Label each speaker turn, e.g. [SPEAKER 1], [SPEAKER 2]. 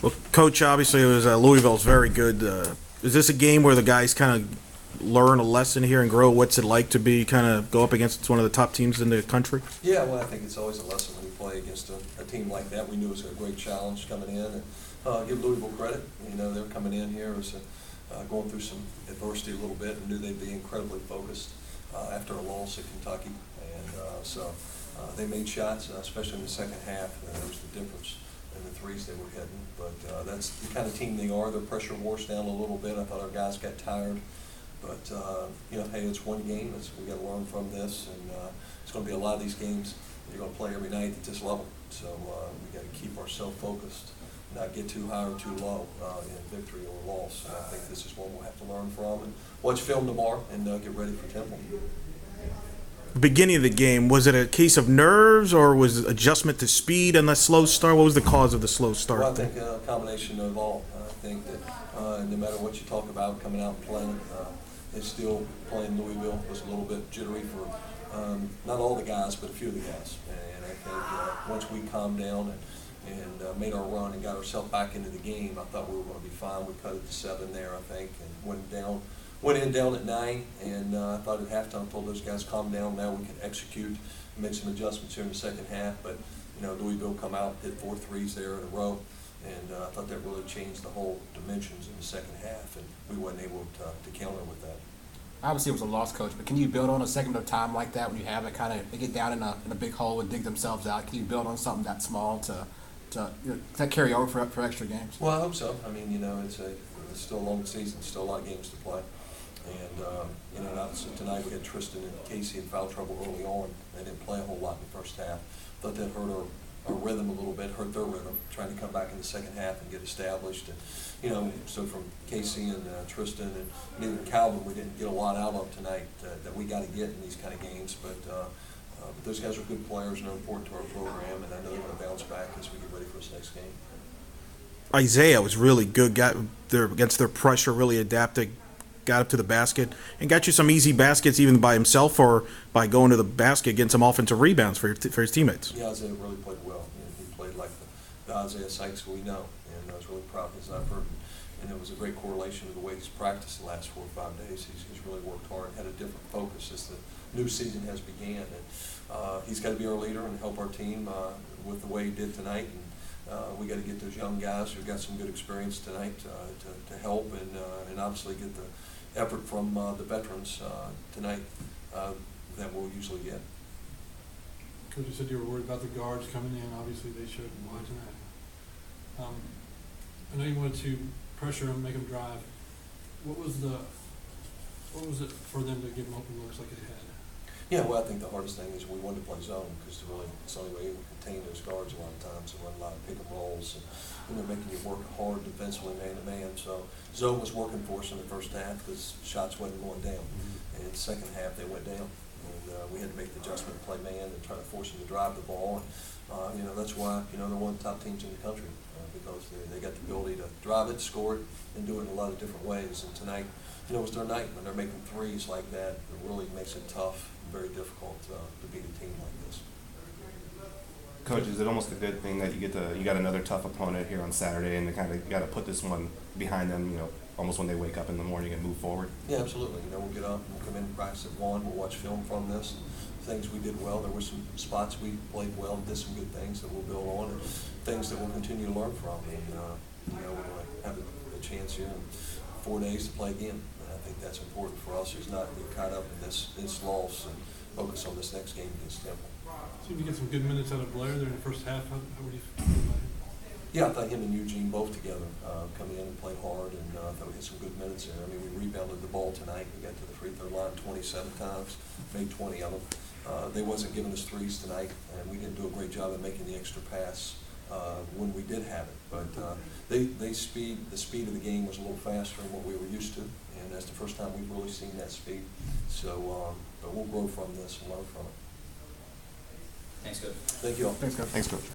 [SPEAKER 1] Well, Coach, obviously it was Louisville's very good. Is this a game where the guys kind of learn a lesson here and grow? What's it like to be kind of go up against one of the top teams in the country?
[SPEAKER 2] Yeah, well, I think it's always a lesson when you play against a team like that. We knew it was a great challenge coming in, and give Louisville credit. You know, they're coming in here as going through some adversity a little bit, and knew they'd be incredibly focused after a loss at Kentucky, and so they made shots, especially in the second half. That was the difference in the threes they were hitting. But that's the kind of team they are. Their pressure wore us down a little bit. I thought our guys got tired. But, you know, hey, it's one game. We got to learn from this. And it's going to be a lot of these games you're going to play every night at this level. So we got to keep ourselves focused, not get too high or too low in victory or loss. And I think this is one we'll have to learn from. And watch film tomorrow and get ready for Temple.
[SPEAKER 1] Beginning of the game, was it a case of nerves or was it adjustment to speed and the slow start? What was the cause of the slow start?
[SPEAKER 2] Well, I think a combination of all. I think that no matter what you talk about coming out and playing, they still playing Louisville was a little bit jittery for not all the guys, but a few of the guys. And I think once we calmed down and made our run and got ourselves back into the game, I thought we were going to be fine. We cut it to 7 there, I think, and went in down at 9, and I thought at halftime, told those guys calm down. Now we can execute and make some adjustments here in the second half. But you know, Louisville come out, hit 4 threes there in a row, and I thought that really changed the whole dimensions in the second half, and we weren't able to counter with that.
[SPEAKER 3] Obviously, it was a loss, Coach, but can you build on a segment of time like that when you have it kind of they get down in a big hole and dig themselves out? Can you build on something that small to carry over for extra games?
[SPEAKER 2] Well, I hope so. I mean, you know, it's still a long season, still a lot of games to play. And, you know, obviously tonight we had Tristan and Casey in foul trouble early on. They didn't play a whole lot in the first half. Thought that hurt our rhythm a little bit, hurt their rhythm, trying to come back in the second half and get established. And, you know, so from Casey and Tristan and even Calvin, we didn't get a lot out of tonight that we got to get in these kind of games. But those guys are good players and they're important to our program, and I know they're going to bounce back as we get ready for this next game.
[SPEAKER 1] Isaiah was really good, got there against their pressure, really adapted, got up to the basket, and got you some easy baskets even by himself or by going to the basket, getting some offensive rebounds for his teammates.
[SPEAKER 2] Yeah, Isaiah really played well. He played like the Isaiah Sykes we know, and I was really proud of his effort. And it was a great correlation to the way he's practiced the last 4 or 5 days. He's really worked hard, had a different focus as the new season has began. And he's got to be our leader and help our team with the way he did tonight. And we got to get those young guys who've got some good experience tonight to help and obviously get the effort from the veterans tonight that we'll usually get.
[SPEAKER 4] Coach, you said you were worried about the guards coming in. Obviously, they showed why tonight. I know you wanted to pressure them, make them drive. What was it for them to give them open looks like they had?
[SPEAKER 2] Yeah, well, I think the hardest thing is we wanted to play zone because it's the only way we contain those guards a lot of times and run a lot of pick and rolls and they're making you work hard defensively man to man. So zone was working for us in the first half because shots wasn't going down. And in the second half they went down. And we had to make the adjustment to play man and try to force them to drive the ball. And you know, that's why, you know, they're one of the top teams in the country because they got the ability to drive it, score it, and do it in a lot of different ways. And tonight, you know, it was their night when they're making threes like that. It really makes it tough, very difficult to beat a team like this.
[SPEAKER 5] Coach, is it almost a good thing that you got another tough opponent here on Saturday, and you got to put this one behind them, you know, almost when they wake up in the morning and move forward?
[SPEAKER 2] Yeah, absolutely. You know, we'll get up, we'll come in and practice at 1, we'll watch film from this, things we did well. There were some spots we played well, did some good things that we'll build on, and things that we'll continue to learn from. And you know, we're going to have a chance here in 4 days to play again. And I think that's important for us, is not get caught up in this loss and focus on this next game against Temple.
[SPEAKER 4] Seemed to get some good minutes out of Blair there in the first half. How would you feel about him?
[SPEAKER 2] Yeah, I thought him and Eugene both together come in and play hard, and I thought we had some good minutes there. I mean, we rebounded the ball tonight. We got to the free throw line 27 times, made 20 of them. They wasn't giving us threes tonight, and we didn't do a great job of making the extra pass when we did have it. But the speed of the game was a little faster than what we were used to, and that's the first time we've really seen that speed. So, but we'll grow from this and learn from it.
[SPEAKER 6] Thanks, Coach.
[SPEAKER 2] Thank you all.
[SPEAKER 3] Thanks, Coach.
[SPEAKER 5] Thanks, Coach.